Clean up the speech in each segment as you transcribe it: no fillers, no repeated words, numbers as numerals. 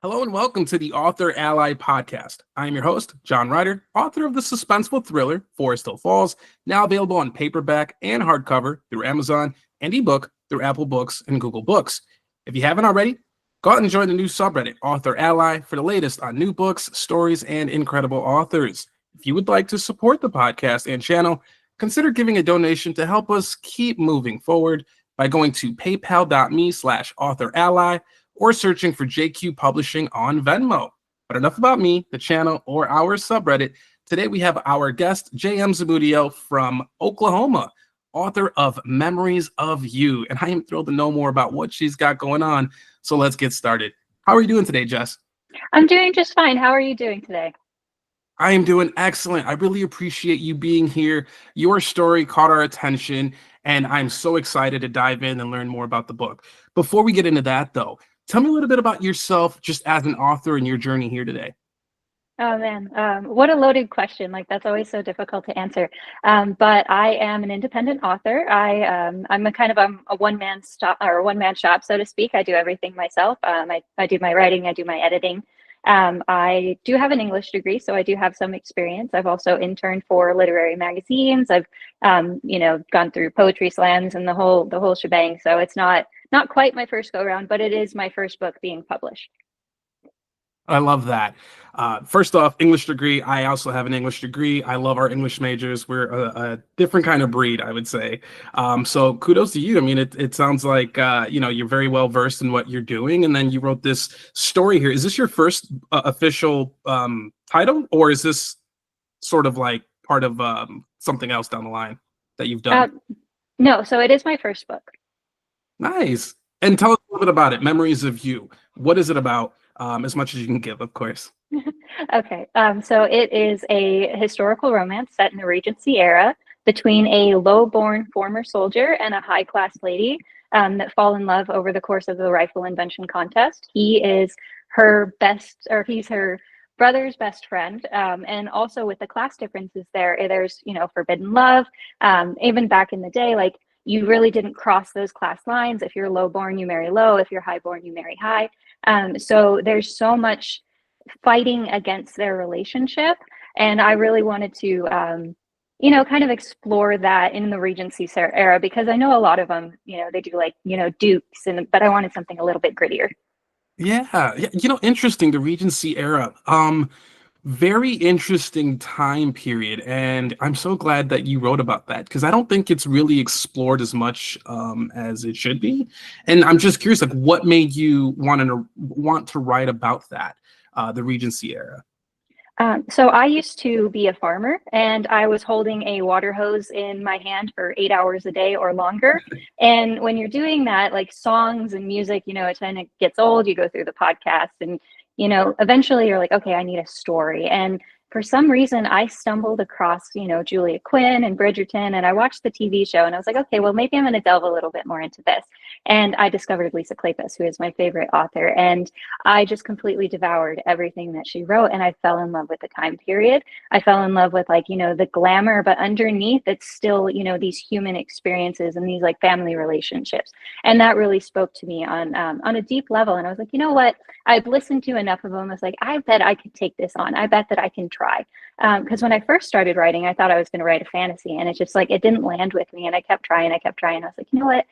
Hello and welcome to the AuthorAlly podcast. I am your host, John Ryder, author of the suspenseful thriller Forest Hill Falls, now available on paperback and hardcover through Amazon and ebook through Apple Books and Google Books. If you haven't already, go out and join the new subreddit, AuthorAlly, for the latest on new books, stories, and incredible authors. If you would like to support the podcast and channel, consider giving a donation to help us keep moving forward by going to paypal.me/AuthorAlly or searching for JQ Publishing on Venmo. But enough about me, the channel, or our subreddit. Today we have our guest, JM Zamudio from Oklahoma, author of Memories of You. And I am thrilled to know more about what she's got going on. So let's get started. How are you doing today, Jess? I'm doing just fine. How are you doing today? I am doing excellent. I really appreciate you being here. Your story caught our attention, and I'm so excited to dive in and learn more about the book. Before we get into that, though, tell me a little bit about yourself just as an author and your journey here today. Oh man, what a loaded question. Like that's always so difficult to answer. But I am an independent author. I'm a one-man shop, so to speak. I do everything myself. I do my writing, I do my editing. I do have an English degree, so I do have some experience. I've also interned for literary magazines. I've gone through poetry slams and the whole shebang. So it's not quite my first go around, but it is my first book being published. I love that. First off, English degree. I also have an English degree. I love our English majors. We're a different kind of breed, I would say. So kudos to you. I mean, it sounds like, you're very well versed in what you're doing. And then you wrote this story here. Is this your first official title, or is this sort of like part of something else down the line that you've done? No, so it is my first book. Nice. And tell us a little bit about it. Memories of You. What is it about? As much as you can give, of course. Okay, so it is a historical romance set in the Regency era between a low-born former soldier and a high-class lady that fall in love over the course of the rifle invention contest. He's her brother's best friend, and also with the class differences there's forbidden love. Even back in the day, like you really didn't cross those class lines. If you're low-born, you marry low. If you're high-born, you marry high. So there's so much fighting against their relationship. And I really wanted to, kind of explore that in the Regency era, because I know a lot of them, they do like, dukes, but I wanted something a little bit grittier. Yeah. Interesting, the Regency era. Very interesting time period, and I'm so glad that you wrote about that, because I don't think it's really explored as much as it should be. And I'm just curious, like, what made you want to write about that, the Regency era? So I used to be a farmer, and I was holding a water hose in my hand for 8 hours a day or longer. And when you're doing that, like songs and music, it kind of gets old. You go through the podcast and eventually you're like, okay, I need a story. And for some reason, I stumbled across, Julia Quinn and Bridgerton, and I watched the TV show, and I was like, okay, well, maybe I'm going to delve a little bit more into this. And I discovered Lisa Kleypas, who is my favorite author, and I just completely devoured everything that she wrote, and I fell in love with the time period. I fell in love with, like, the glamour, but underneath, it's still, these human experiences and these, like, family relationships. And that really spoke to me on a deep level. And I was like, you know what? I've listened to enough of them. I was like, I bet I could take this on. I bet that I can try. Because when I first started writing, I thought I was going to write a fantasy, and it's just like it didn't land with me. And I kept trying. I was like, you know what?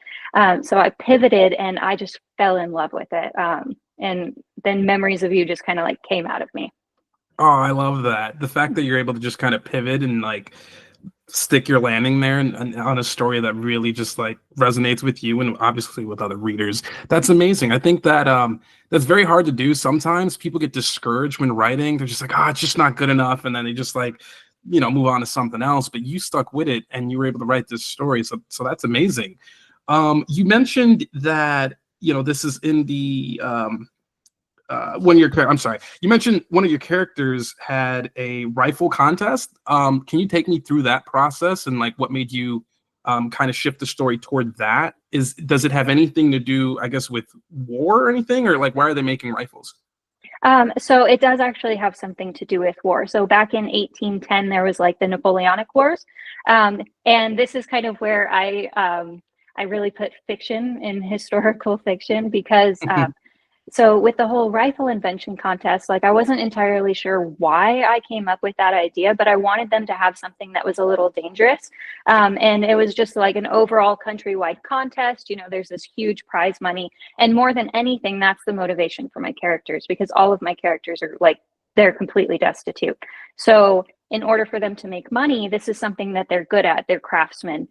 So I pivoted, and I just fell in love with it. And then Memories of You just kind of like came out of me. Oh, I love that. The fact that you're able to just kind of pivot and like stick your landing there and on a story that really just like resonates with you and obviously with other readers. That's amazing. I think that that's very hard to do. Sometimes people get discouraged when writing. They're just like, it's just not good enough. And then they just like, move on to something else. But you stuck with it and you were able to write this story. So that's amazing. You mentioned that, this is in the you mentioned one of your characters had a rifle contest. Can you take me through that process and like what made you kind of shift the story toward that? Does it have anything to do, I guess, with war or anything, or like why are they making rifles? So it does actually have something to do with war. So back in 1810, there was like the Napoleonic Wars, and this is kind of where I really put fiction in historical fiction, because so with the whole rifle invention contest, like I wasn't entirely sure why I came up with that idea, but I wanted them to have something that was a little dangerous. And it was just like an overall countrywide contest. You know, there's this huge prize money. And more than anything, that's the motivation for my characters, because all of my characters are like, they're completely destitute. So in order for them to make money, this is something that they're good at. They're craftsmen.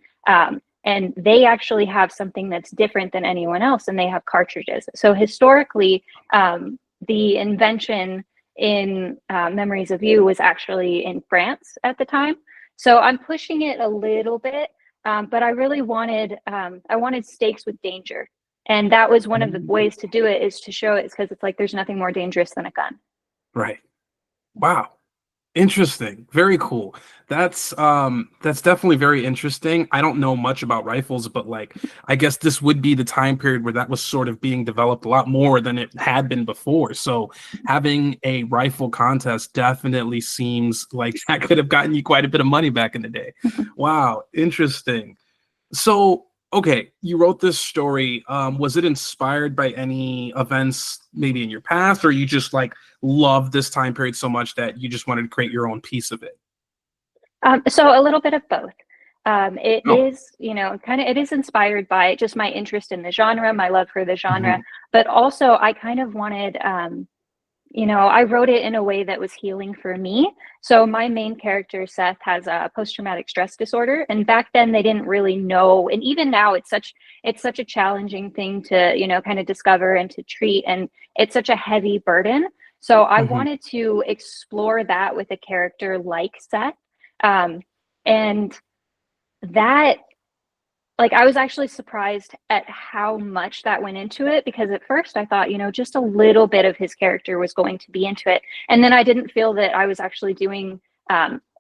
And they actually have something that's different than anyone else, and they have cartridges. So historically, the invention in Memories of You was actually in France at the time. So I'm pushing it a little bit, but I really wanted, I wanted stakes with danger. And that was one of the ways to do it, is to show it, because it's like there's nothing more dangerous than a gun. Right. Wow. Interesting. Very cool. That's definitely very interesting. I don't know much about rifles, but like I guess this would be the time period where that was sort of being developed a lot more than it had been before. So having a rifle contest definitely seems like that could have gotten you quite a bit of money back in the day. Wow, interesting. So, okay, you wrote this story. Was it inspired by any events maybe in your past, or you just like loved this time period so much that you just wanted to create your own piece of it? So a little bit of both. It Oh, is, you know, kind of, it is inspired by just my interest in the genre, my love for the genre, mhm, but also I kind of wanted, you know, I wrote it in a way that was healing for me. So my main character, Seth, has a post-traumatic stress disorder. And back then they didn't really know. And even now it's such a challenging thing to, you know, kind of discover and to treat. And it's such a heavy burden. So I mhm. wanted to explore that with a character like Seth. Um, and that, like, I was actually surprised at how much that went into it, because at first I thought, you know, just a little bit of his character was going to be into it. And then I didn't feel that I was actually doing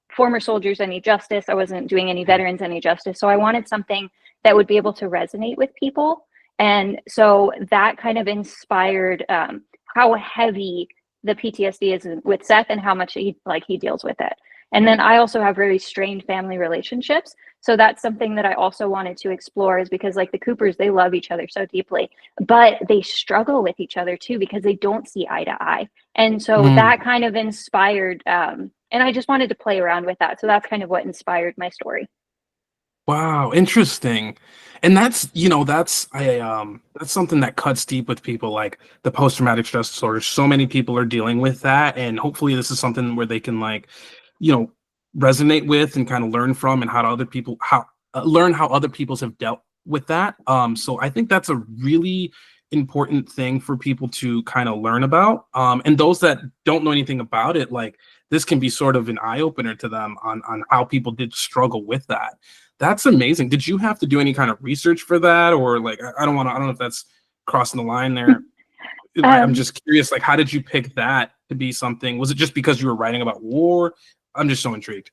former soldiers any justice. I wasn't doing any veterans any justice. So I wanted something that would be able to resonate with people. And so that kind of inspired how heavy the PTSD is with Seth, and how much he deals with it. And then I also have really strained family relationships. So that's something that I also wanted to explore, is because like the Coopers, they love each other so deeply, but they struggle with each other too, because they don't see eye to eye. And so Mm. that kind of inspired, and I just wanted to play around with that. So that's kind of what inspired my story. Wow, interesting. And that's, you know, that's something that cuts deep with people, like the post-traumatic stress disorder. So many people are dealing with that, and hopefully this is something where they can like, you know, resonate with and kind of learn from, and how to other people how learn how other peoples have dealt with that. So I think that's a really important thing for people to kind of learn about. And those that don't know anything about it, like this can be sort of an eye opener to them on how people did struggle with that. That's amazing. Did you have to do any kind of research for that, or like I don't want to, I don't know if that's crossing the line there. I'm Um, just curious, like how did you pick that to be something? Was it just because you were writing about war? I'm just so intrigued.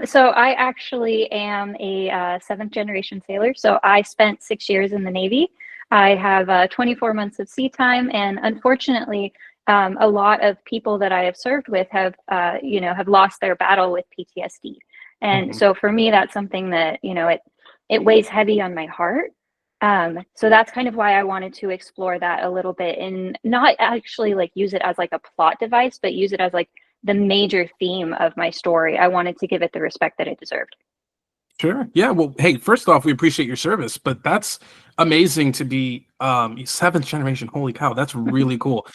so I actually am a seventh generation sailor. So I spent 6 years in the Navy. I have 24 months of sea time, and unfortunately, a lot of people that I have served with have, you know, have lost their battle with PTSD. And Mhm. so for me, that's something that, you know, it weighs heavy on my heart. So that's kind of why I wanted to explore that a little bit, and not actually like use it as like a plot device, but use it as like the major theme of my story. I wanted to give it the respect that it deserved. Sure. Yeah. Well, hey, first off, we appreciate your service, but that's amazing to be seventh generation. Holy cow, that's really cool.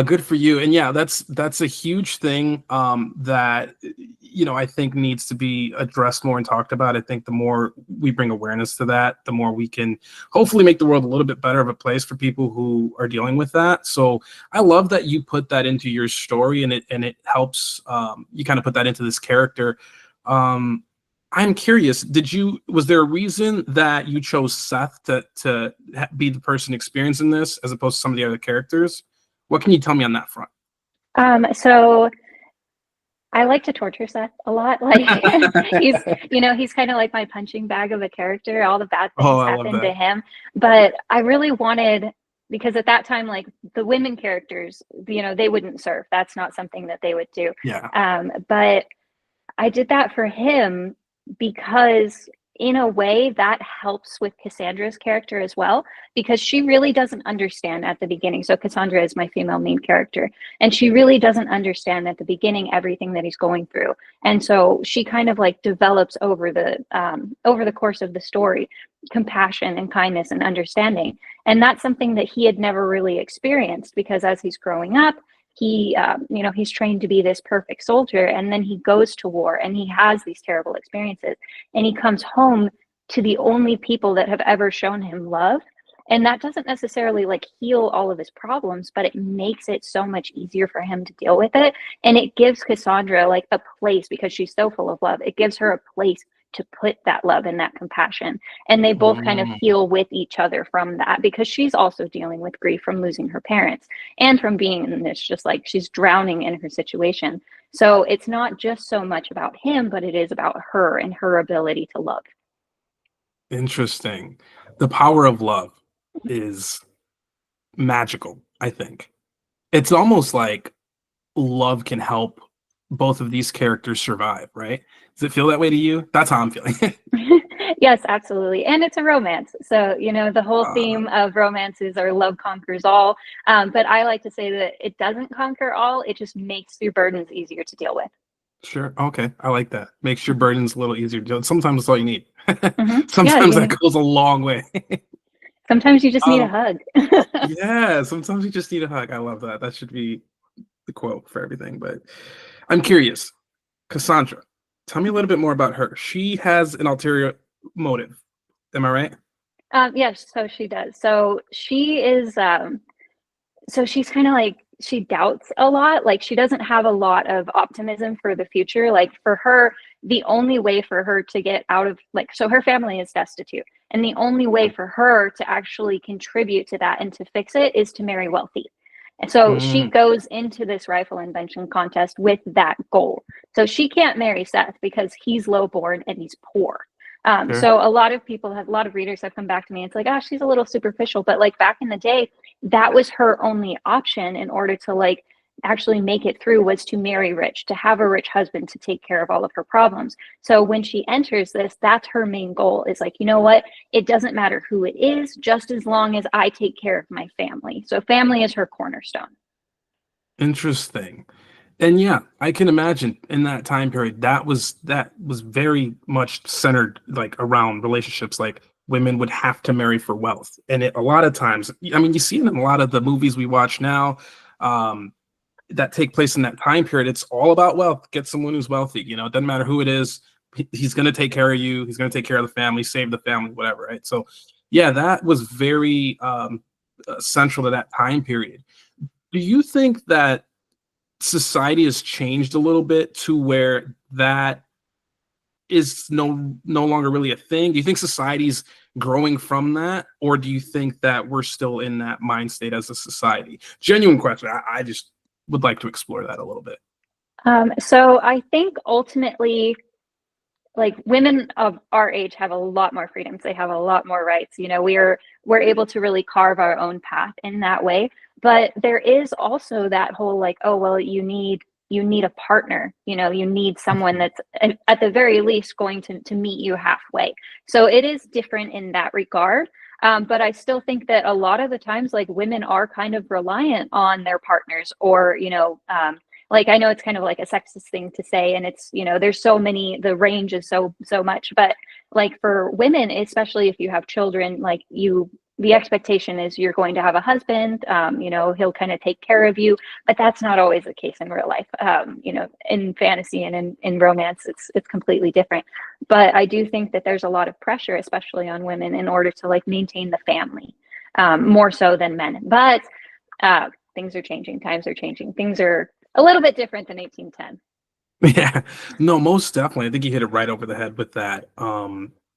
Good for you. And yeah, that's a huge thing that you know I think needs to be addressed more and talked about. I think the more we bring awareness to that, the more we can hopefully make the world a little bit better of a place for people who are dealing with that. So I love that you put that into your story, and it helps you kind of put that into this character. Um, I'm curious, was there a reason that you chose Seth to be the person experiencing this as opposed to some of the other characters? What can you tell me on that front? So I like to torture Seth a lot. Like he's, you know, he's kind of like my punching bag of a character. All the bad Oh, things I love happen to that. him. But I really wanted, because at that time, like the women characters, you know, they wouldn't serve. That's not something that they would do. Yeah. But I did that for him because in a way that helps with Cassandra's character as well, because she really doesn't understand at the beginning. So Cassandra is my female main character, and she really doesn't understand at the beginning everything that he's going through. And so she kind of like develops over the course of the story compassion and kindness and understanding. And that's something that he had never really experienced, because as he's growing up, he he's trained to be this perfect soldier, and then he goes to war and he has these terrible experiences, and he comes home to the only people that have ever shown him love. And that doesn't necessarily like heal all of his problems, but it makes it so much easier for him to deal with it. And it gives Cassandra like a place, because she's so full of love, it gives her a place to put that love and that compassion. And they both kind of heal with each other from that, because she's also dealing with grief from losing her parents and from being in this, just like she's drowning in her situation. So it's not just so much about him, but it is about her and her ability to love. Interesting. The power of love is magical, I think. It's almost like love can help both of these characters survive, right? Does it feel that way to you? That's how I'm feeling. Yes, absolutely. And it's a romance. So, the whole theme of romances are love conquers all. But I like to say that it doesn't conquer all, it just makes your burdens easier to deal with. Sure. Okay. I like that. Makes your burdens a little easier to deal with. Sometimes that's all you need. Yeah, Sometimes that goes a long way. sometimes you just need a Um, hug. yeah, sometimes you just need a hug. I love that. That should be the quote for everything. But I'm curious, Cassandra, tell me a little bit more about her. She has an ulterior motive. Am I right? Yes, so she does. So she is so she's kind of like, she doubts a lot, like she doesn't have a lot of optimism for the future. Like for her, the only way for her to get out of, like, so her family is destitute, and the only way for her to actually contribute to that and to fix it is to marry wealthy. And so she Mm, goes into this rifle invention contest with that goal. So she can't marry Seth because he's lowborn and he's poor. sure. So a lot of readers have come back to me. It's like, oh, she's a little superficial. But like back in the day, that was her only option in order to like actually make it through, was to marry rich, to have a rich husband to take care of all of her problems. So when she enters this, that's her main goal, is like, you know what? It doesn't matter who it is, just as long as I take care of my family. So family is her cornerstone. Interesting. And yeah, I can imagine in that time period that was very much centered like around relationships. Like women would have to marry for wealth, and a lot of times, I mean, you see it in a lot of the movies we watch now um, that take place in that time period. It's all about wealth. Get someone who's wealthy. It doesn't matter who it is. He's going to take care of you. He's going to take care of the family, save the family, whatever. Right. So, yeah, that was very central to that time period. Do you think that society has changed a little bit to where that is no longer really a thing? Do you think society's growing from that, or do you think that we're still in that mind state as a society? Genuine question. I just would like to explore that a little bit. So I think ultimately, like, women of our age have a lot more freedoms, they have a lot more rights. We're able to really carve our own path in that way. But there is also that whole like, oh well, you need a partner, you need someone that's at the very least going to meet you halfway. So it is different in that regard. But I still think that a lot of the times, like, women are kind of reliant on their partners, or like, I know it's kind of like a sexist thing to say, and it's, there's so many, the range is so much, but like for women, especially if you have children, like, the expectation is you're going to have a husband, he'll kind of take care of you, but that's not always the case in real life. In fantasy and in romance, it's completely different. But I do think that there's a lot of pressure, especially on women, in order to like maintain the family, more so than men. But things are changing, times are changing, things are a little bit different than 1810. Yeah, no, most definitely. I think you hit it right over the head with that.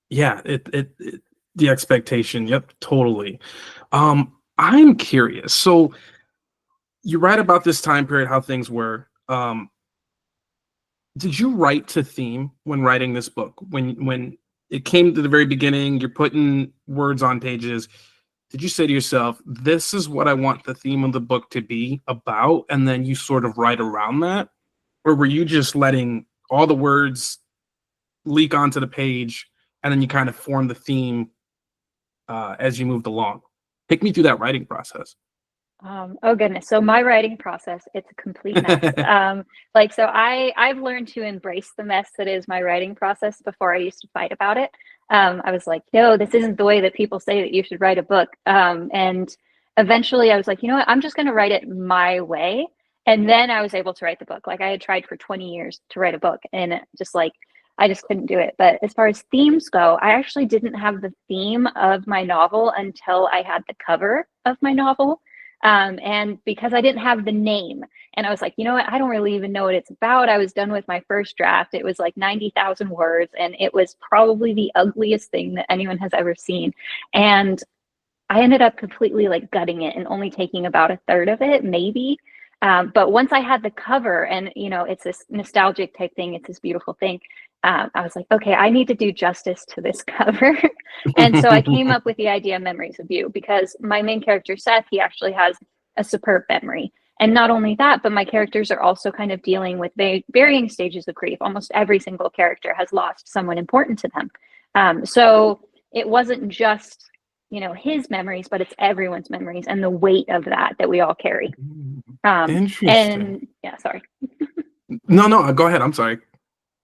Yeah, it the expectation. Yep, totally. I'm curious. So you write about this time period, how things were. Did you write to theme when writing this book? When it came to the very beginning, you're putting words on pages. Did you say to yourself, "This is what I want the theme of the book to be about," and then you sort of write around that? Or were you just letting all the words leak onto the page and then you kind of formed the theme as you moved along. Take me through that writing process. Oh goodness. So my writing process, it's a complete mess. So I've learned to embrace the mess that is my writing process. Before I used to fight about it. I was like, no, this isn't the way that people say that you should write a book. And eventually I was like, you know what, I'm just going to write it my way. And then I was able to write the book. Like I had tried for 20 years to write a book, and I just couldn't do it. But as far as themes go, I actually didn't have the theme of my novel until I had the cover of my novel. And because I didn't have the name, and I was like, you know what, I don't really even know what it's about. I was done with my first draft. It was like 90,000 words, and it was probably the ugliest thing that anyone has ever seen. And I ended up completely like gutting it and only taking about a third of it, maybe. But once I had the cover, and it's this nostalgic type thing, it's this beautiful thing. I was like, okay, I need to do justice to this cover. And so I came up with the idea Memories of You, because my main character, Seth, he actually has a superb memory. And not only that, but my characters are also kind of dealing with varying stages of grief. Almost every single character has lost someone important to them. So it wasn't just, his memories, but it's everyone's memories and the weight of that we all carry. Interesting. And yeah, sorry. No, go ahead. I'm sorry.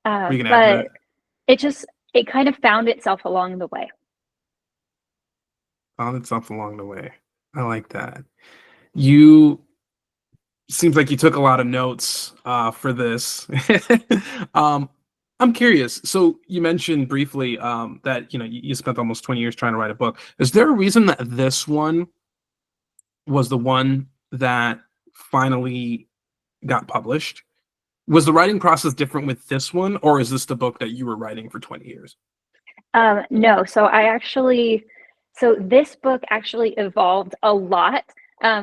Were you gonna add to that? It kind of found itself along the way. Found itself along the way. I like that. You seems like you took a lot of notes for this. I'm curious. So you mentioned briefly that you spent almost 20 years trying to write a book. Is there a reason that this one was the one that finally got published? Was the writing process different with this one, or is this the book that you were writing for 20 years? No. So this book actually evolved a lot.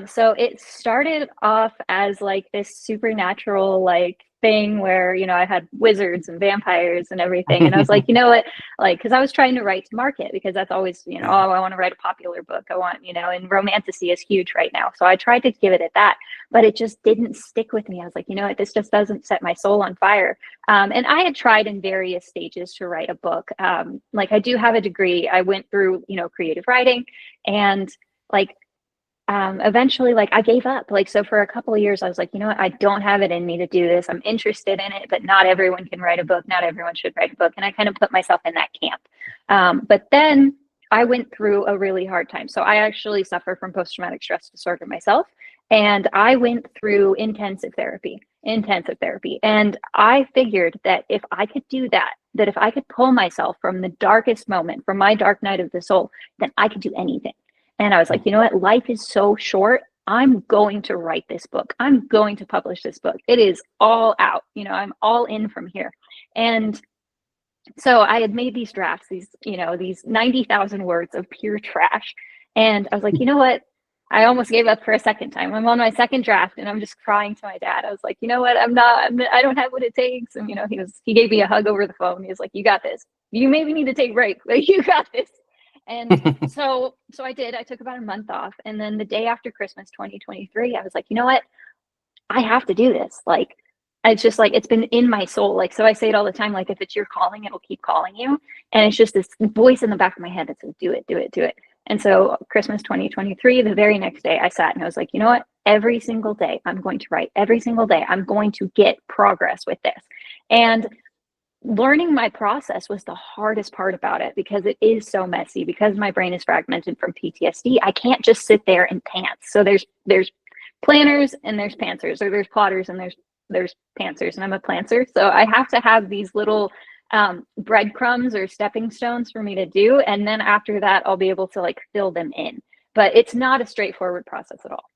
So it started off as like this supernatural like thing where, I had wizards and vampires and everything. And I was like, you know what, like, because I was trying to write to market, because that's always, Yeah. oh, I want to write a popular book. I want, and romantasy is huge right now. So I tried to give it at that, but it just didn't stick with me. I was like, you know what, this just doesn't set my soul on fire. And I had tried in various stages to write a book. Like I do have a degree. I went through, creative writing, and like, eventually like I gave up. Like, so for a couple of years I was like, you know what, I don't have it in me to do this. I'm interested in it, but not everyone can write a book. Not everyone should write a book. And I kind of put myself in that camp. But then I went through a really hard time. So I actually suffer from post-traumatic stress disorder myself. And I went through intensive therapy. And I figured that if I could do that if I could pull myself from the darkest moment, from my dark night of the soul, then I could do anything. And I was like, you know what? Life is so short. I'm going to write this book. I'm going to publish this book. It is all out. I'm all in from here. And so I had made these drafts, these 90,000 words of pure trash. And I was like, you know what? I almost gave up for a second time. I'm on my second draft, and I'm just crying to my dad. I was like, you know what? I don't have what it takes. And, he gave me a hug over the phone. He was like, you got this. You maybe need to take a break, but you got this. And so I did. I took about a month off. And then the day after Christmas 2023, I was like, you know what? I have to do this. Like, it's just like, it's been in my soul. Like, so I say it all the time, like, if it's your calling, it'll keep calling you. And it's just this voice in the back of my head that says, do it, do it, do it. And so Christmas 2023, the very next day I sat and I was like, you know what? Every single day I'm going to write. Every single day I'm going to get progress with this. And learning my process was the hardest part about it, because it is so messy, because my brain is fragmented from PTSD. I can't just sit there and pants. So there's planners and there's pantsers, or there's plotters and there's pantsers, and I'm a plantser. So I have to have these little breadcrumbs or stepping stones for me to do. And then after that, I'll be able to like fill them in. But it's not a straightforward process at all.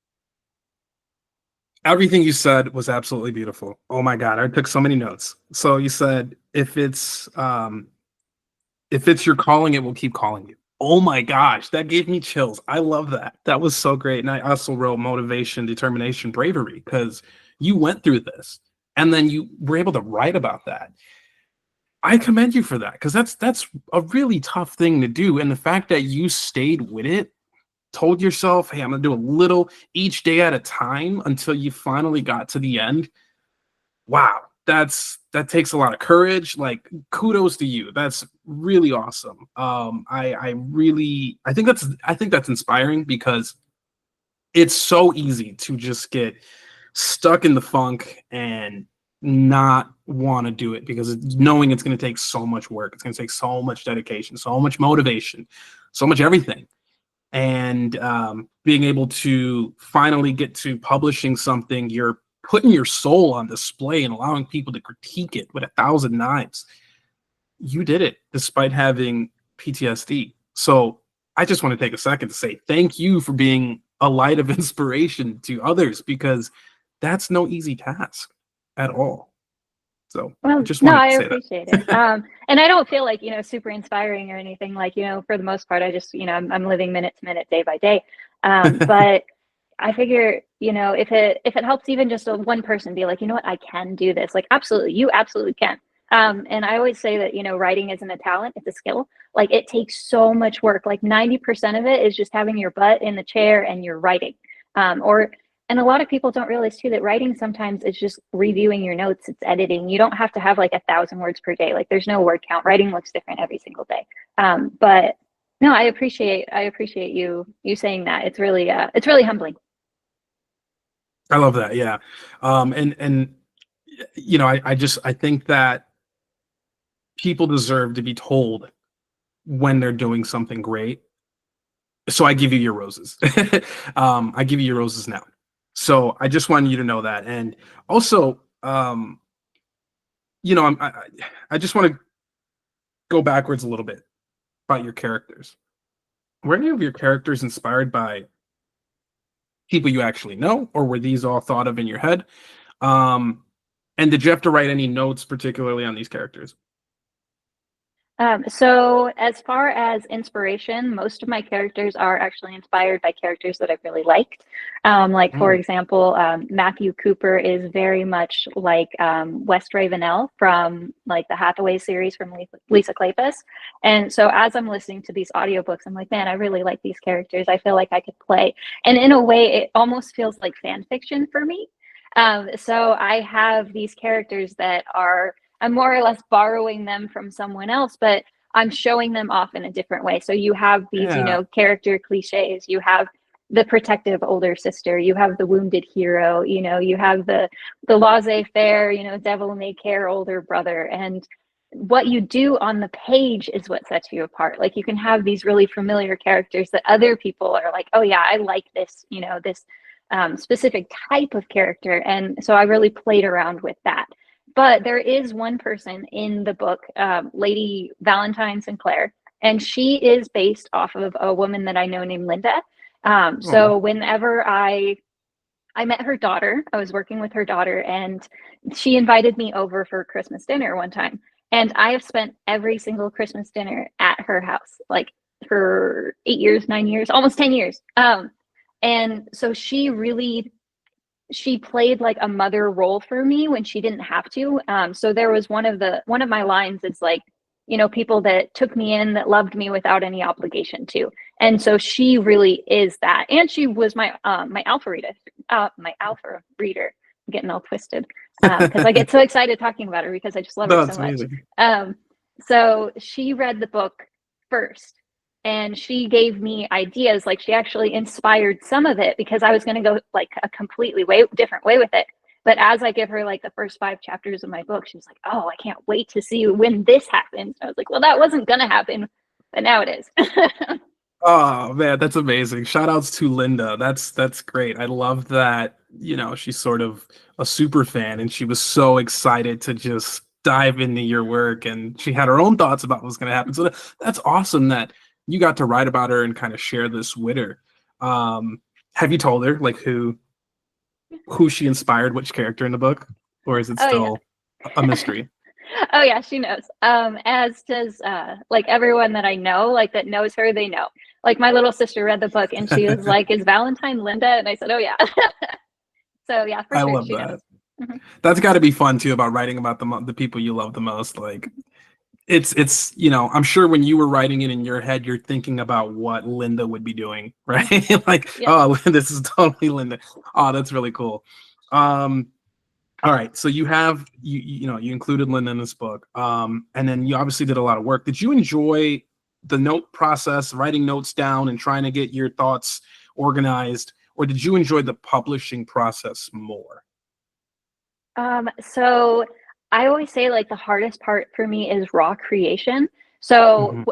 Everything you said was absolutely beautiful. Oh my God, I took so many notes. So you said if it's your calling, it will keep calling you. Oh my gosh, that gave me chills. I love that. That was so great. And I also wrote motivation, determination, bravery, because you went through this and then you were able to write about that. I commend you for that, because that's a really tough thing to do. And the fact that you stayed with it, told yourself, hey, I'm gonna do a little each day at a time until you finally got to the end. Wow. that takes a lot of courage. Like, kudos to you. That's really awesome. I think that's inspiring, because it's so easy to just get stuck in the funk and not want to do it, because knowing it's going to take so much work, it's going to take so much dedication, so much motivation, so much everything. And being able to finally get to publishing something, you're putting your soul on display and allowing people to critique it with 1,000 knives. You did it despite having PTSD. So I just want to take a second to say thank you for being a light of inspiration to others, because that's no easy task at all. So Well, just no, wanted I to say appreciate it. that. And I don't feel like, super inspiring or anything. Like, for the most part, I just, I'm living minute to minute, day by day. But I figure, if it helps even just one person be like, you know what, I can do this. Like, absolutely, you absolutely can. And I always say that, writing isn't a talent, it's a skill. Like, it takes so much work. Like 90% of it is just having your butt in the chair and you're writing. And a lot of people don't realize too that writing sometimes is just reviewing your notes, it's editing. You don't have to have like 1,000 words per day. Like, there's no word count. Writing looks different every single day. But no, I appreciate you saying that. It's really humbling. I love that. Yeah. And I think that people deserve to be told when they're doing something great. So I give you your roses. I give you your roses now. So I just wanted you to know that. And also, I just want to go backwards a little bit about your characters. Were any of your characters inspired by people you actually know, or were these all thought of in your head? And did you have to write any notes particularly on these characters? So as far as inspiration, most of my characters are actually inspired by characters that I've really liked. Like, for Mm. example, Matthew Cooper is very much like West Ravenel from like the Hathaway series from Lisa Kleypas. And so as I'm listening to these audiobooks, I'm like, man, I really like these characters. I feel like I could play. And in a way, it almost feels like fan fiction for me. So I have these characters that I'm more or less borrowing them from someone else, but I'm showing them off in a different way. So you have these, Yeah. character cliches. You have the protective older sister. You have the wounded hero. You have the laissez-faire, devil may care older brother. And what you do on the page is what sets you apart. Like, you can have these really familiar characters that other people are like, oh yeah, I like this, this specific type of character. And so I really played around with that. But there is one person in the book, Lady Valentine Sinclair, and she is based off of a woman that I know named Linda. So whenever I met her daughter, I was working with her daughter, and she invited me over for Christmas dinner one time. And I have spent every single Christmas dinner at her house, like for 8 years, 9 years, almost 10 years. And so she played like a mother role for me when she didn't have to. So there was one of my lines is like, people that took me in, that loved me without any obligation to. And so she really is that. And she was my alpha reader. I'm getting all twisted because I get so excited talking about her because I just love her so much. Amazing. So she read the book first. And she gave me ideas. Like, she actually inspired some of it because I was going to go like a completely different way with it. But as I give her like the first 5 chapters of my book, she was like, oh, I can't wait to see when this happens. I was like, well, that wasn't going to happen, but now it is. Oh man, that's amazing. Shout outs to Linda. That's great. I love that, she's sort of a super fan and she was so excited to just dive into your work, and she had her own thoughts about what's going to happen. So that's awesome that you got to write about her and kind of share this with her. Have you told her like who she inspired, which character in the book, or is it still a mystery? Oh yeah, she knows. As does like everyone that I know, like that knows her, they know. Like, my little sister read the book and she was like, "Is Valentine Linda?" And I said, "Oh yeah." So yeah, for I sure love she knows. that. That's got to be fun too, about writing about the people you love the most. Like, it's I'm sure when you were writing it in your head, you're thinking about what Linda would be doing, right? Like, Yeah. oh, this is totally Linda. Oh, that's really cool. All right, so you have you included Lynn in this book, and then you obviously did a lot of work. Did you enjoy the note process, writing notes down, and trying to get your thoughts organized, or did you enjoy the publishing process more? So I always say like the hardest part for me is raw creation. So Hmm.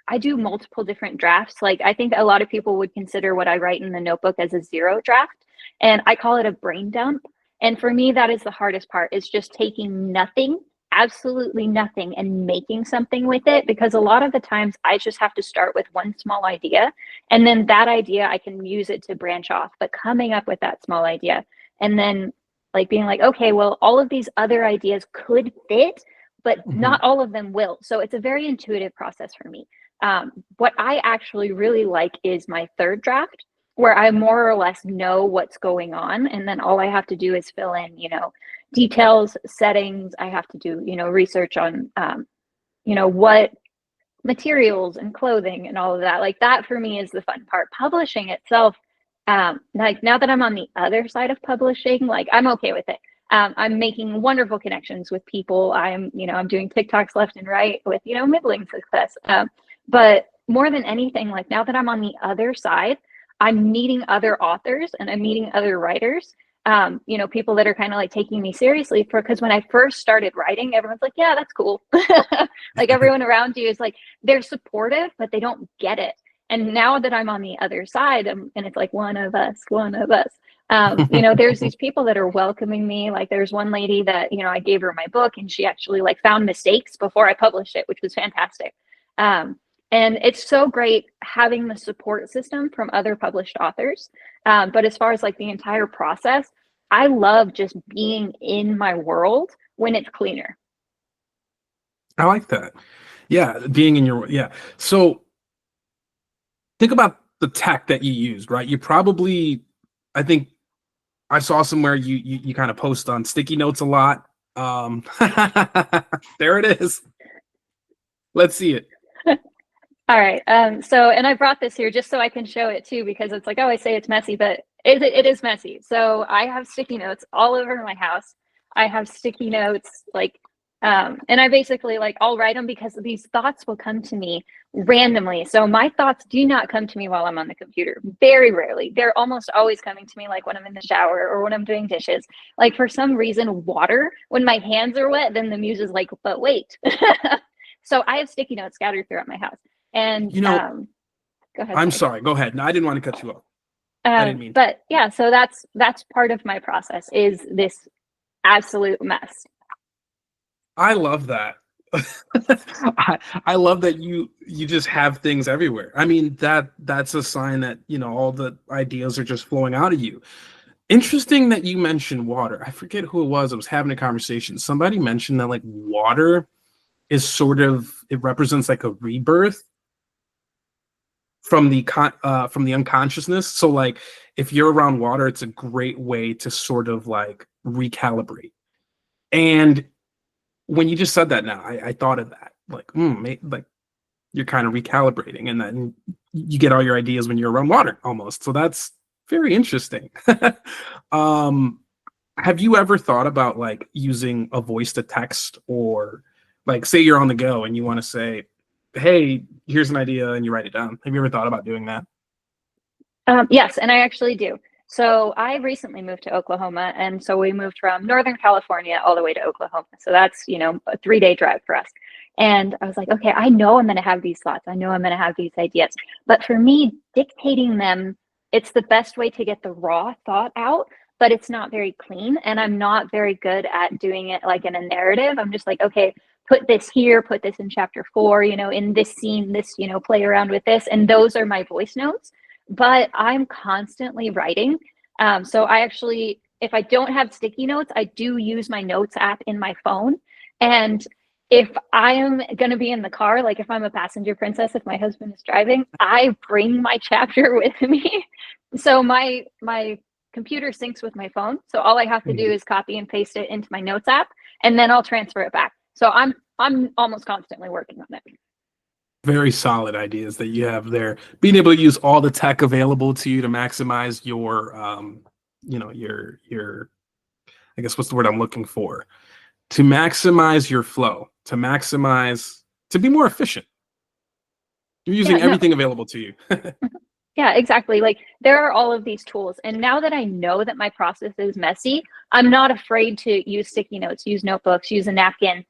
I do multiple different drafts. Like I think a lot of people would consider what I write in the notebook as a zero draft, and I call it a brain dump. And for me, that is the hardest part, is just taking nothing, absolutely nothing, and making something with it. Because a lot of the times I just have to start with one small idea, and then that idea I can use it to branch off. But coming up with that small idea and then like being like, okay, well, all of these other ideas could fit, but Hmm. not all of them will. So it's a very intuitive process for me. What I actually really like is my third draft, where I more or less know what's going on. And then all I have to do is fill in, details, settings. I have to do, research on, what materials and clothing and all of that. Like that for me is the fun part. Publishing itself, like now that I'm on the other side of publishing, like I'm okay with it. I'm making wonderful connections with people. I'm doing TikToks left and right with, middling success. But more than anything, like now that I'm on the other side, I'm meeting other authors and I'm meeting other writers. People that are kind of like taking me seriously, because when I first started writing, everyone's like, yeah, that's cool. Like everyone around you is like, they're supportive, but they don't get it. And now that I'm on the other side, and it's like one of us, one of us. There's these people that are welcoming me. Like there's one lady that, I gave her my book and she actually like found mistakes before I published it, which was fantastic. And it's so great having the support system from other published authors. But as far as like the entire process, I love just being in my world when it's cleaner. I like that. Yeah, being in your yeah. So think about the tech that you used, right? You probably, I think I saw somewhere you kind of post on sticky notes a lot. Um, there it is. Let's see it. All right. And I brought this here just so I can show it too, because it's like, oh, I say it's messy, but it is messy. So I have sticky notes all over my house. I have sticky notes and I basically like, I'll write them because these thoughts will come to me randomly. So my thoughts do not come to me while I'm on the computer. Very rarely. They're almost always coming to me like when I'm in the shower or when I'm doing dishes. Like for some reason, water, when my hands are wet, then the muse is like, but wait. So I have sticky notes scattered throughout my house. And You know, go ahead, I'm sorry. sorry. Go ahead. No, I didn't want to cut you off. I didn't mean to. But yeah, so that's part of my process, is this absolute mess. I love that. I love that you just have things everywhere. I mean, that's a sign that, all the ideas are just flowing out of you. Interesting that you mentioned water. I forget who it was. I was having a conversation. Somebody mentioned that like water is sort of, it represents like a rebirth from the unconsciousness. So like if you're around water, it's a great way to sort of like recalibrate. And when you just said that now, I thought of that. Like, like you're kind of recalibrating, and then you get all your ideas when you're around water almost. So that's very interesting. um, have you ever thought about like using a voice to text, or like say you're on the go and you want to say, hey, here's an idea, and you write it down? Have you ever thought about doing that? Yes, and I actually do. So I recently moved to Oklahoma, and so we moved from Northern California all the way to Oklahoma. So that's, a 3-day drive for us. And I was like, okay, I know I'm going to have these thoughts. I know I'm going to have these ideas. But for me, dictating them, it's the best way to get the raw thought out, but it's not very clean. And I'm not very good at doing it like in a narrative. I'm just like, okay, put this here, put this in chapter 4, in this scene, this, play around with this. And those are my voice notes, but I'm constantly writing. So I actually, if I don't have sticky notes, I do use my notes app in my phone. And if I am going to be in the car, like if I'm a passenger princess, if my husband is driving, I bring my chapter with me. So my computer syncs with my phone. So all I have to do Mhm. is copy and paste it into my notes app, and then I'll transfer it back. So I'm almost constantly working on it. Very solid ideas that you have there. Being able to use all the tech available to you to maximize your, your guess what's the word I'm looking for? To maximize your flow, to be more efficient. You're Yeah, using no. everything available to you. Yeah, exactly. Like there are all of these tools. And now that I know that my process is messy, I'm not afraid to use sticky notes, use notebooks, use a napkin,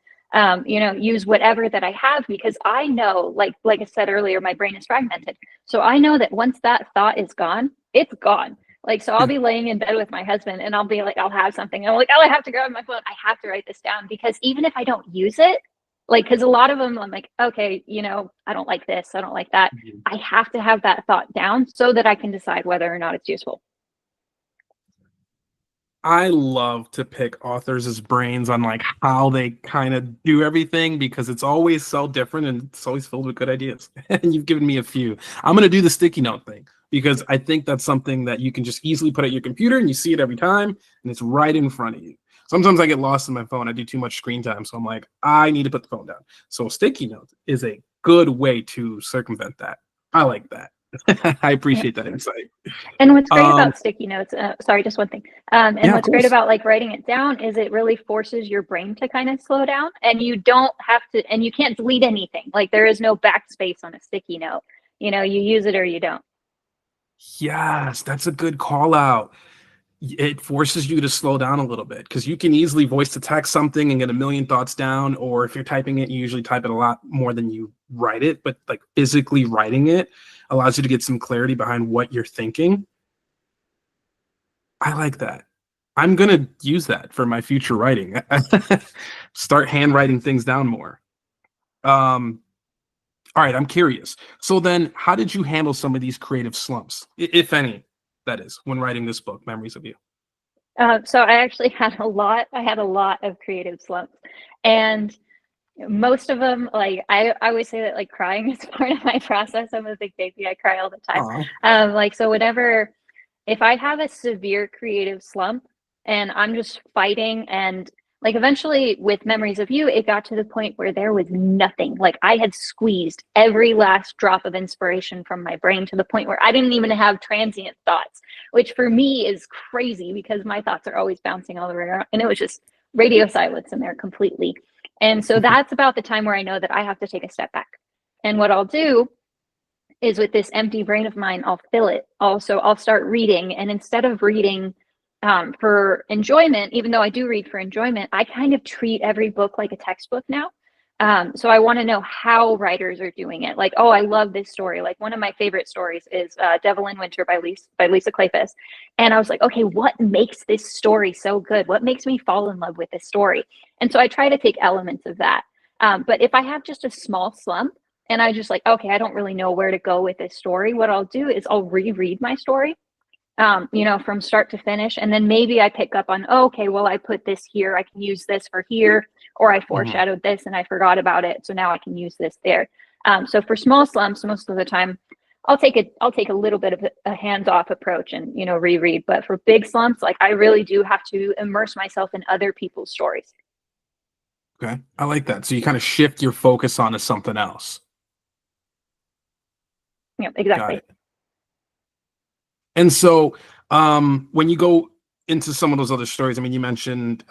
use whatever that I have, because I know, like I said earlier, my brain is fragmented. So I know that once that thought is gone, it's gone. Like, so I'll be laying in bed with my husband and I'll be like, I'll have something. And I'm like, oh, I have to grab my phone. I have to write this down, because even if I don't use it, like, because a lot of them, I'm like, okay, I don't like this. I don't like that. I have to have that thought down so that I can decide whether or not it's useful. I love to pick authors' brains on like how they kind of do everything, because it's always so different and it's always filled with good ideas. And you've given me a few. I'm going to do the sticky note thing because I think that's something that you can just easily put at your computer and you see it every time and it's right in front of you. Sometimes I get lost in my phone. I do too much screen time. So I'm like, I need to put the phone down. So a sticky note is a good way to circumvent that. I like that. I Yeah. appreciate that insight. And what's great Um, about sticky notes, sorry, just one thing. And yeah, of what's great course. about like writing it down is it really forces your brain to kind of slow down, and you don't have to, and you can't delete anything. Like there is no backspace on a sticky note. You use it or you don't. Yes, that's a good call out. It forces you to slow down a little bit because you can easily voice to text something and get a million thoughts down. Or if you're typing it, you usually type it a lot more than you write it. But like physically writing it allows you to get some clarity behind what you're thinking. I like that. I'm gonna use that for my future writing. Start handwriting things down more. Um, all right, I'm curious. So then, how did you handle some of these creative slumps, if any? That is, when writing this book, Memories of You. So I actually had a lot. I had a lot of creative slumps, and most of them, like I always say that like crying is part of my process. I'm a big baby. I cry all the time. Aw. Like so, whenever if I have a severe creative slump and I'm just fighting, and like eventually with Memories of You, it got to the point where there was nothing. Like I had squeezed every last drop of inspiration from my brain to the point where I didn't even have transient thoughts, which for me is crazy because my thoughts are always bouncing all around. And it was just radio silence in there completely. And so that's about the time where I know that I have to take a step back. And what I'll do is with this empty brain of mine, I'll fill it. Also, I'll start reading. And instead of reading for enjoyment, even though I do read for enjoyment, I kind of treat every book like a textbook now. So I want to know how writers are doing it. Like, oh, I love this story. Like one of my favorite stories is Devil in Winter by Lisa Kleypas. And I was like, okay, what makes this story so good? What makes me fall in love with this story? And so I try to take elements of that. But if I have just a small slump and I just like, okay, I don't really know where to go with this story, what I'll do is I'll reread my story from start to finish. And then maybe I pick up on, oh, okay, well, I put this here. I can use this for here, or I Mhm. foreshadowed this and I forgot about it. So now I can use this there. So for small slumps, most of the time, I'll take a little bit of a hands-off approach and, reread. But for big slumps, like I really do have to immerse myself in other people's stories. Okay, I like that. So you kind of shift your focus onto something else. Yeah, Got exactly. it. And so, when you go into some of those other stories, I mean, you mentioned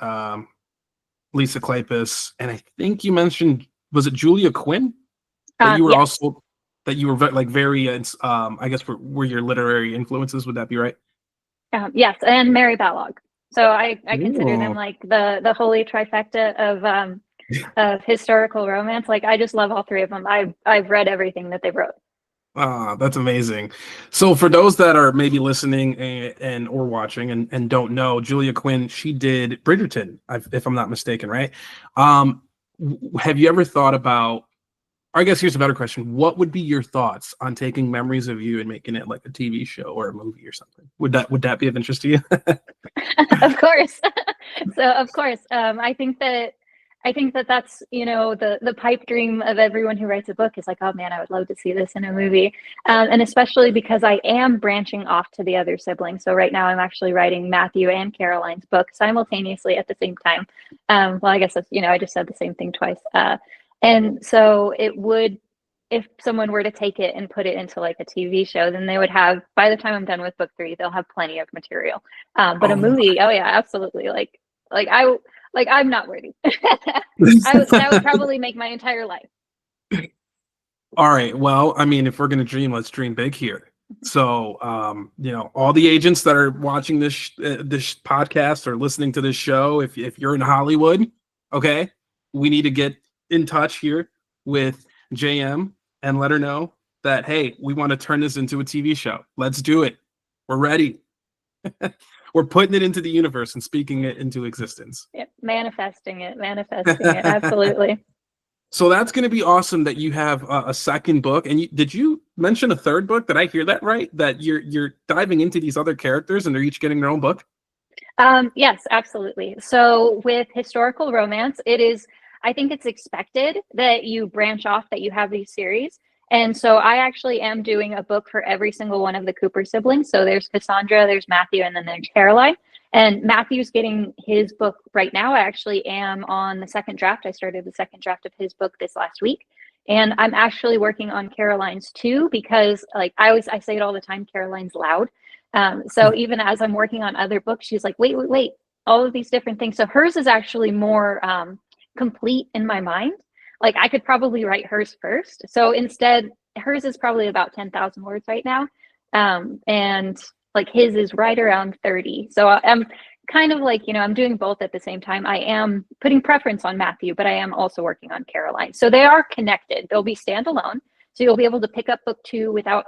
Lisa Kleypas, and I think you mentioned, was it Julia Quinn that you were Yes. also like very I guess were your literary influences? Would that be right? Yes, and Mary Balog. So I consider them Ooh. like the holy trifecta of historical romance. Like I just love all three of them. I've read everything that they wrote. Ah, that's amazing. So for those that are maybe listening and or watching and don't know, Julia Quinn, she did Bridgerton, if I'm not mistaken, right? Um, have you ever thought about, or I guess here's a better question. What would be your thoughts on taking Memories of You and making it like a TV show or a movie or something? Would that be of interest to you? Of course. So of course, I think that that's the pipe dream of everyone who writes a book is like, oh man, I would love to see this in a movie, and especially because I am branching off to the other siblings. So right now I'm actually writing Matthew and Caroline's book simultaneously at the same time. Well, I guess that's I just said the same thing twice, and so it would. If someone were to take it and put it into like a TV show, then they would have, by the time I'm done with book 3, they'll have plenty of material. But a Oh, movie, oh yeah, absolutely. Like I'm not worthy. That would probably make my entire life. All right. Well, I mean, if we're gonna dream, let's dream big here. So, all the agents that are watching this podcast or listening to this show, if you're in Hollywood, okay, we need to get in touch here with JM and let her know that, hey, we want to turn this into a TV show. Let's do it. We're ready. We're putting it into the universe and speaking it into existence. Yeah, manifesting it, absolutely. So that's going to be awesome that you have a second book. And did you mention a third book? Did I hear that right? That you're diving into these other characters and they're each getting their own book? Yes, absolutely. So with historical romance, I think it's expected that you branch off, that you have these series. And so I actually am doing a book for every single one of the Cooper siblings. So there's Cassandra, there's Matthew, and then there's Caroline. And Matthew's getting his book right now. I actually am on the second draft. I started the second draft of his book this last week. And I'm actually working on Caroline's too, because I say it all the time, Caroline's loud. So even as I'm working on other books, she's like, wait, all of these different things. So hers is actually more complete in my mind. Like I could probably write hers first. So instead, hers is probably about 10,000 words right now. And like his is right around 30. So I'm kind of like, I'm doing both at the same time. I am putting preference on Matthew, but I am also working on Caroline. So they are connected. They'll be standalone. So you'll be able to pick up book 2 without,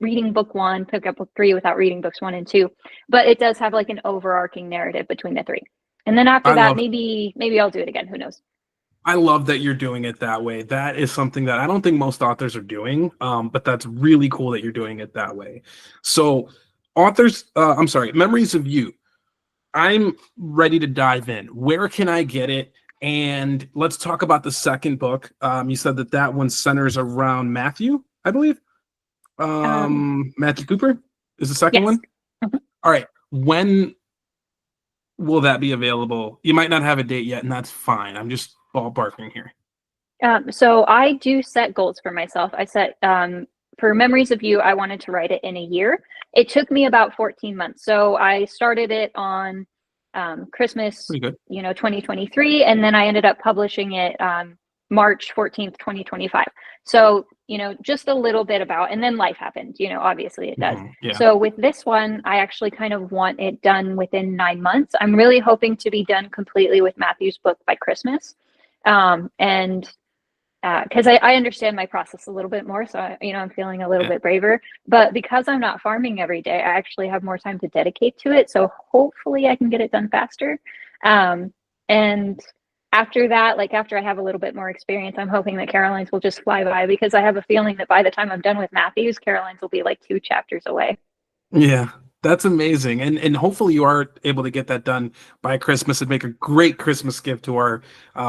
reading book 1, pick up book 3 without reading books 1 and 2. But it does have like an overarching narrative between the 3. And then after that, maybe I'll do it again. Who knows? I love that you're doing it that way. That is something that I don't think most authors are doing, but that's really cool that you're doing it that way. So Memories of You. I'm ready to dive in. Where can I get it? And let's talk about the second book. You said that one centers around Matthew, I believe. Matthew Cooper is the second one. Mm-hmm. All right. When will that be available? You might not have a date yet, and that's fine. I'm just ballparking here. So I do set goals for myself. I set for Memories of You, I wanted to write it in a year. It took me about 14 months. So I started it on Christmas, 2023, and then I ended up publishing it March 14th, 2025. So, just a little bit and then life happened, obviously it does. Yeah. So with this one, I actually kind of want it done within 9 months. I'm really hoping to be done completely with Matthew's book by Christmas. And because I understand my process a little bit more, so I'm feeling a little bit braver. But because I'm not farming every day, I actually have more time to dedicate to it. So hopefully I can get it done faster. And after that, after I have a little bit more experience, I'm hoping that Caroline's will just fly by, because I have a feeling that by the time I'm done with Matthew's, Caroline's will be like 2 chapters away. Yeah. That's amazing. And hopefully you are able to get that done by Christmas and make a great Christmas gift to our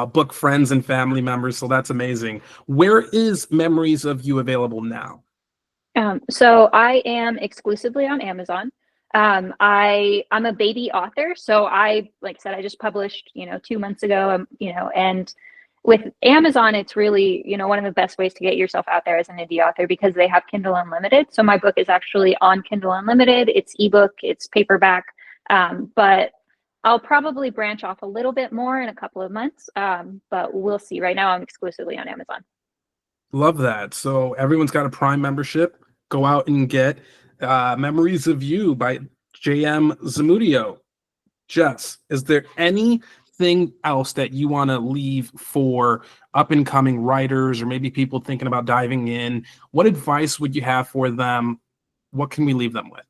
book friends and family members. So that's amazing. Where is Memories of You available now? So I am exclusively on Amazon. I'm a baby author. So like I said, I just published, 2 months ago, and with Amazon, it's really, one of the best ways to get yourself out there as an indie author, because they have Kindle Unlimited. So my book is actually on Kindle Unlimited. It's ebook, it's paperback, but I'll probably branch off a little bit more in a couple of months, but we'll see. Right now, I'm exclusively on Amazon. Love that. So everyone's got a Prime membership. Go out and get Memories of You by J.M. Zamudio. Jess, is there anything else that you want to leave for up and coming writers, or maybe people thinking about diving in? What advice would you have for them? What can we leave them with?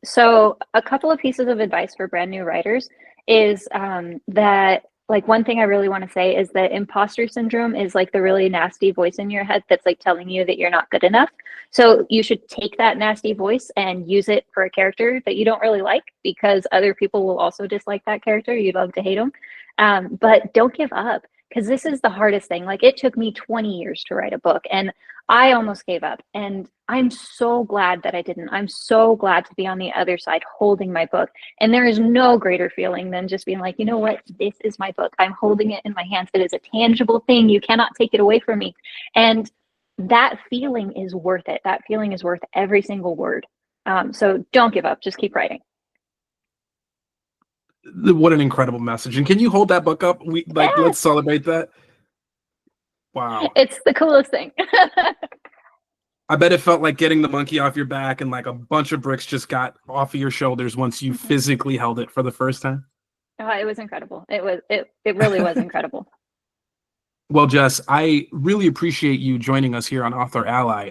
So a couple of pieces of advice for brand new writers is that, one thing I really want to say is that imposter syndrome is like the really nasty voice in your head that's telling you that you're not good enough. So you should take that nasty voice and use it for a character that you don't really like, because other people will also dislike that character. You'd love to hate them. But don't give up, because this is the hardest thing. It took me 20 years to write a book, and I almost gave up. And I'm so glad that I didn't. I'm so glad to be on the other side holding my book. And there is no greater feeling than just being like, you know what? This is my book. I'm holding it in my hands. It is a tangible thing. You cannot take it away from me. And that feeling is worth it. That feeling is worth every single word. So don't give up. Just keep writing. What an incredible message. And can you hold that book up? Let's Yes, celebrate that. Wow. it's the coolest thing. I bet it felt like getting the monkey off your back and like a bunch of bricks just got off of your shoulders once you Mhm. physically held it for the first time. It was incredible. It really was incredible. Well, Jess, I really appreciate you joining us here on Author Ally.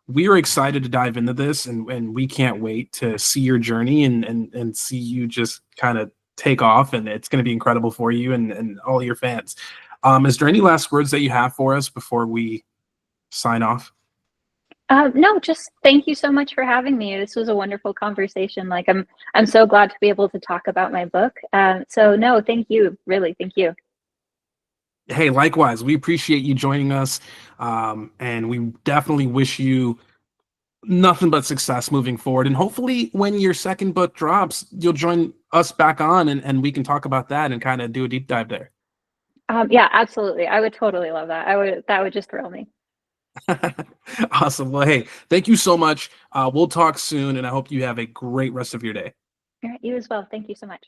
We are excited to dive into this, and we can't wait to see your journey and see you just kind of take off. And it's going to be incredible for you and all your fans. Is there any last words that you have for us before we sign off? No, just thank you so much for having me. This was a wonderful conversation. Like I'm so glad to be able to talk about my book. So no, thank you. Really, thank you. Hey, likewise, we appreciate you joining us, and we definitely wish you nothing but success moving forward. And hopefully, when your second book drops, you'll join us back on, and we can talk about that and kind of do a deep dive there. Yeah, absolutely. I would totally love that. That would just thrill me. Awesome. Well, hey, thank you so much. We'll talk soon, and I hope you have a great rest of your day. All right, you as well. Thank you so much.